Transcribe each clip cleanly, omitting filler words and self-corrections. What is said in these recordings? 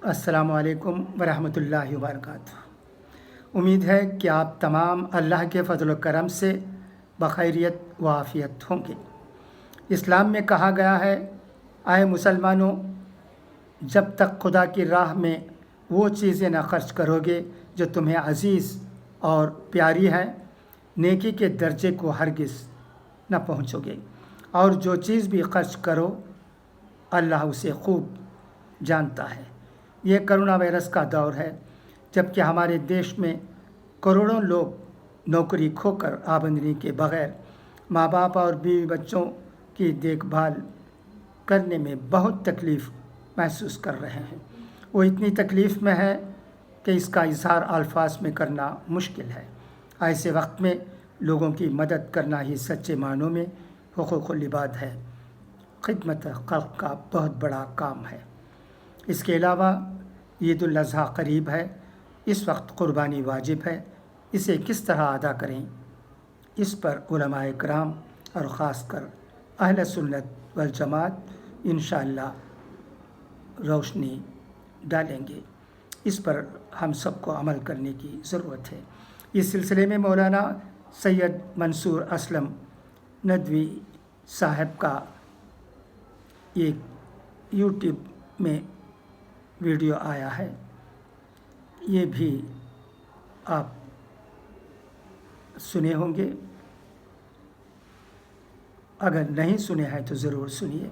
السلام علیکم ورحمۃ اللہ وبرکاتہ۔ امید ہے کہ آپ تمام اللہ کے فضل و کرم سے بخیریت و عافیت ہوں گے۔ اسلام میں کہا گیا ہے، اے مسلمانوں، جب تک خدا کی راہ میں وہ چیزیں نہ خرچ کرو گے جو تمہیں عزیز اور پیاری ہیں، نیکی کے درجے کو ہرگز نہ پہنچو گے، اور جو چیز بھی خرچ کرو اللہ اسے خوب جانتا ہے۔ یہ کرونا وائرس کا دور ہے، جبکہ ہمارے دیش میں کروڑوں لوگ نوکری کھو کر آمدنی کے بغیر ماں باپ اور بیوی بچوں کی دیکھ بھال کرنے میں بہت تکلیف محسوس کر رہے ہیں۔ وہ اتنی تکلیف میں ہے کہ اس کا اظہار الفاظ میں کرنا مشکل ہے۔ ایسے وقت میں لوگوں کی مدد کرنا ہی سچے معنوں میں حقوق العباد ہے، خدمت خلق کا بہت بڑا کام ہے۔ اس کے علاوہ عید الاضحیٰ قریب ہے، اس وقت قربانی واجب ہے۔ اسے کس طرح ادا کریں، اس پر علماء کرام اور خاص کر اہل سنت والجماعت انشاءاللہ روشنی ڈالیں گے۔ اس پر ہم سب کو عمل کرنے کی ضرورت ہے۔ اس سلسلے میں مولانا سید منصور اسلم ندوی صاحب کا ایک یوٹیوب میں ویڈیو آیا ہے، یہ بھی آپ سنے ہوں گے، اگر نہیں سنے ہیں تو ضرور سنیے۔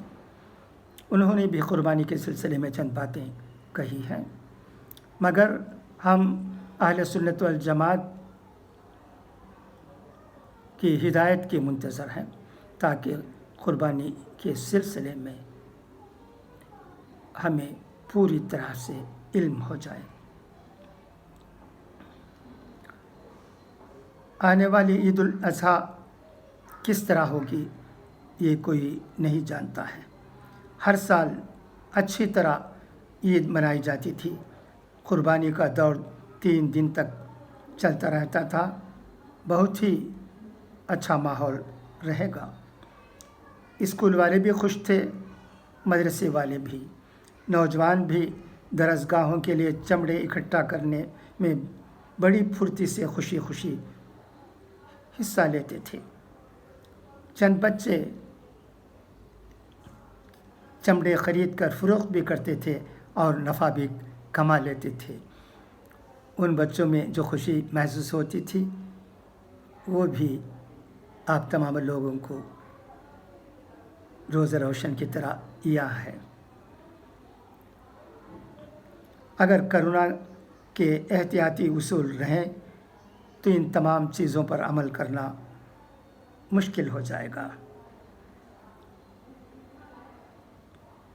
انہوں نے بھی قربانی کے سلسلے میں چند باتیں کہی ہیں، مگر ہم اہل سنت والجماعت کی ہدایت کے منتظر ہیں تاکہ قربانی کے سلسلے میں ہمیں پوری طرح سے علم ہو جائے۔ آنے والی عید الاضحیٰ کس طرح ہوگی یہ کوئی نہیں جانتا ہے۔ ہر سال اچھی طرح عید منائی جاتی تھی۔ قربانی کا دور 3 دن تک چلتا رہتا تھا، بہت ہی اچھا ماحول رہے گا۔ اسکول والے بھی خوش تھے، مدرسے والے بھی، نوجوان بھی درسگاہوں کے لیے چمڑے اکٹھا کرنے میں بڑی پھرتی سے خوشی خوشی حصہ لیتے تھے۔ چند بچے چمڑے خرید کر فروخت بھی کرتے تھے اور نفع بھی کما لیتے تھے۔ ان بچوں میں جو خوشی محسوس ہوتی تھی وہ بھی آپ تمام لوگوں کو روز روشن کی طرح عیاں ہے۔ اگر کرونا کے احتیاطی اصول رہیں تو ان تمام چیزوں پر عمل کرنا مشکل ہو جائے گا۔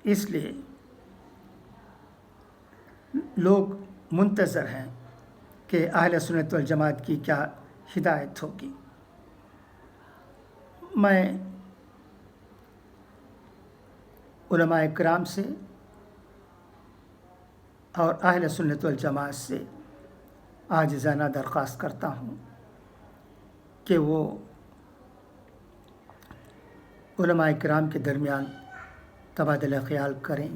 اس لیے لوگ منتظر ہیں کہ اہل سنت والجماعت کی کیا ہدایت ہوگی۔ میں علماء کرام سے اور اہل سنت والجماعت سے عاجزانہ درخواست کرتا ہوں کہ وہ علماء کرام کے درمیان تبادلہ خیال کریں،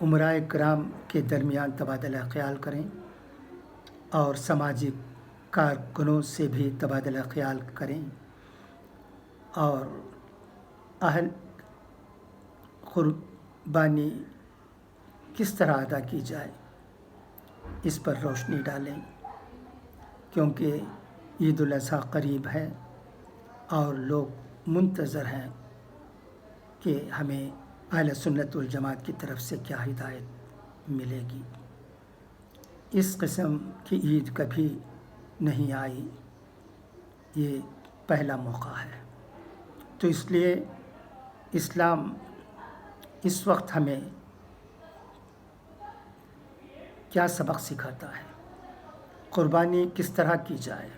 امراء کرام کے درمیان تبادلہ خیال کریں، اور سماجی کارکنوں سے بھی تبادلہ خیال کریں، اور اہل قربانی کس طرح ادا کی جائے اس پر روشنی ڈالیں، کیونکہ عید الاضحیٰ قریب ہے اور لوگ منتظر ہیں کہ ہمیں اہل سنت والجماعت کی طرف سے کیا ہدایت ملے گی۔ اس قسم کی عید کبھی نہیں آئی، یہ پہلا موقع ہے۔ تو اس لیے اسلام اس وقت ہمیں کیا سبق سکھاتا ہے، قربانی کس طرح کی جائے،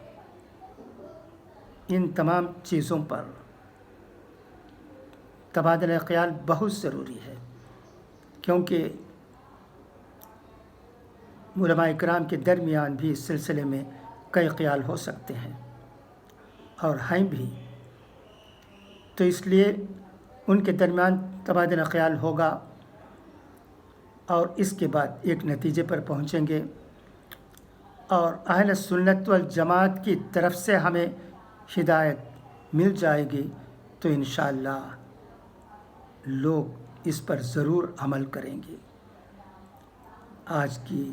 ان تمام چیزوں پر تبادلہ خیال بہت ضروری ہے، کیونکہ علماء کرام کے درمیان بھی اس سلسلے میں کئی خیال ہو سکتے ہیں اور ہیں بھی، تو اس لیے ان کے درمیان تبادلہ خیال ہوگا اور اس کے بعد ایک نتیجے پر پہنچیں گے اور اہل سنت والجماعت کی طرف سے ہمیں ہدایت مل جائے گی تو انشاءاللہ لوگ اس پر ضرور عمل کریں گے۔ آج کی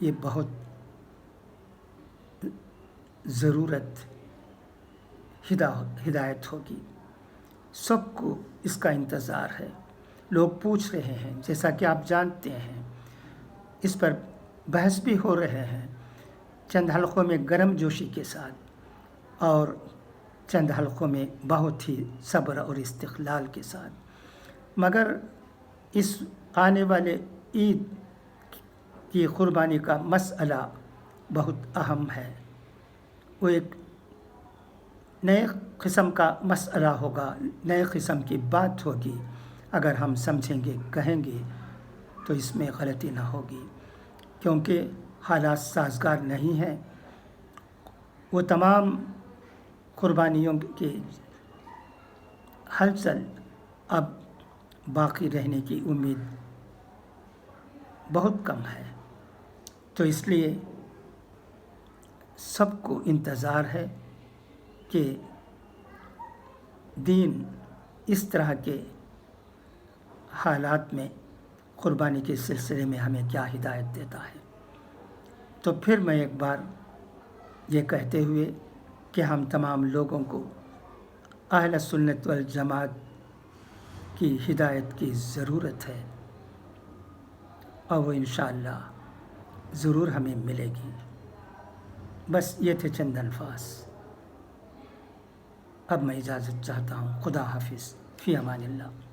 یہ بہت ضرورت ہدایت ہوگی، سب کو اس کا انتظار ہے۔ لوگ پوچھ رہے ہیں، جیسا کہ آپ جانتے ہیں، اس پر بحث بھی ہو رہے ہیں، چند حلقوں میں گرم جوشی کے ساتھ اور چند حلقوں میں بہت ہی صبر اور استقلال کے ساتھ، مگر اس آنے والے عید کی قربانی کا مسئلہ بہت اہم ہے۔ وہ ایک نئے قسم کا مسئلہ ہوگا، نئے قسم کی بات ہوگی۔ اگر ہم سمجھیں گے، کہیں گے تو اس میں غلطی نہ ہوگی، کیونکہ حالات سازگار نہیں ہیں۔ وہ تمام قربانیوں کے ہلچل اب باقی رہنے کی امید بہت کم ہے، تو اس لیے سب کو انتظار ہے کہ دین اس طرح کے حالات میں قربانی کے سلسلے میں ہمیں کیا ہدایت دیتا ہے۔ تو پھر میں ایک بار یہ کہتے ہوئے کہ ہم تمام لوگوں کو اہل سنت والجماعت کی ہدایت کی ضرورت ہے، اور وہ انشاءاللہ ضرور ہمیں ملے گی۔ بس یہ تھے چند الفاظ۔ اب میں اجازت چاہتا ہوں۔ خدا حافظ، فی امان اللہ۔